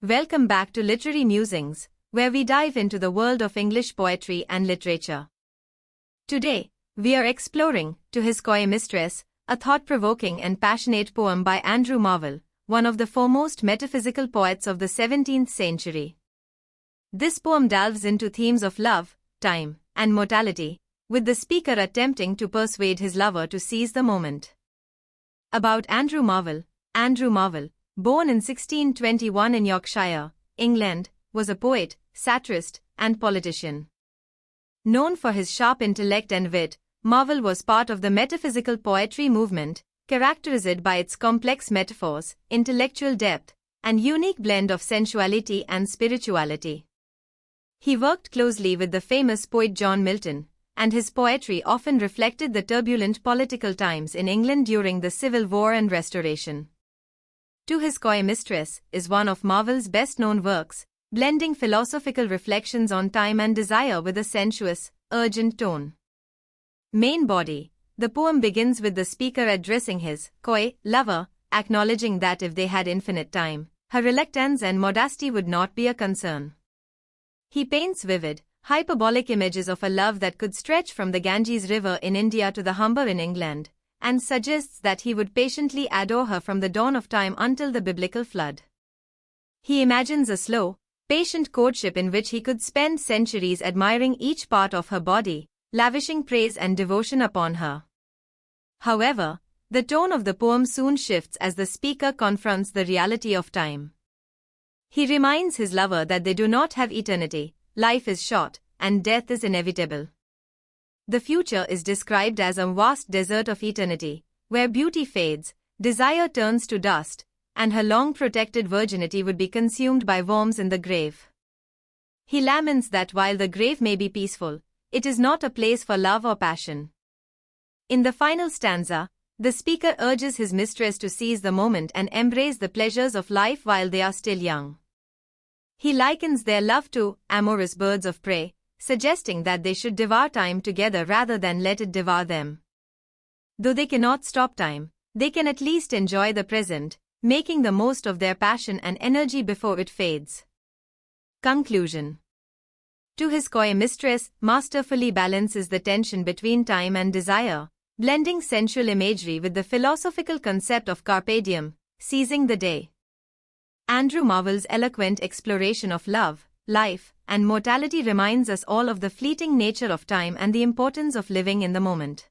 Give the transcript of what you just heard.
Welcome back to Literary Musings, where we dive into the world of English poetry and literature. Today, we are exploring To His Coy Mistress, a thought-provoking and passionate poem by Andrew Marvell, one of the foremost metaphysical poets of the 17th century. This poem delves into themes of love, time, and mortality, with the speaker attempting to persuade his lover to seize the moment. About Andrew Marvell, born in 1621 in Yorkshire, England, was a poet, satirist, and politician. Known for his sharp intellect and wit, Marvell was part of the metaphysical poetry movement, characterized by its complex metaphors, intellectual depth, and unique blend of sensuality and spirituality. He worked closely with the famous poet John Milton, and his poetry often reflected the turbulent political times in England during the Civil War and Restoration. To His Coy Mistress is one of Marvell's best-known works, blending philosophical reflections on time and desire with a sensuous, urgent tone. Main body. The poem begins with the speaker addressing his coy lover, acknowledging that if they had infinite time, her reluctance and modesty would not be a concern. He paints vivid, hyperbolic images of a love that could stretch from the Ganges River in India to the Humber in England, and suggests that he would patiently adore her from the dawn of time until the biblical flood. He imagines a slow, patient courtship in which he could spend centuries admiring each part of her body, lavishing praise and devotion upon her. However, the tone of the poem soon shifts as the speaker confronts the reality of time. He reminds his lover that they do not have eternity, life is short, and death is inevitable. The future is described as a vast desert of eternity, where beauty fades, desire turns to dust, and her long-protected virginity would be consumed by worms in the grave. He laments that while the grave may be peaceful, it is not a place for love or passion. In the final stanza, the speaker urges his mistress to seize the moment and embrace the pleasures of life while they are still young. He likens their love to amorous birds of prey, suggesting that they should devour time together rather than let it devour them. Though they cannot stop time, they can at least enjoy the present, making the most of their passion and energy before it fades. Conclusion. To His Coy Mistress masterfully balances the tension between time and desire, blending sensual imagery with the philosophical concept of Carpe Diem, seizing the day. Andrew Marvell's eloquent exploration of love, life, and mortality reminds us all of the fleeting nature of time and the importance of living in the moment.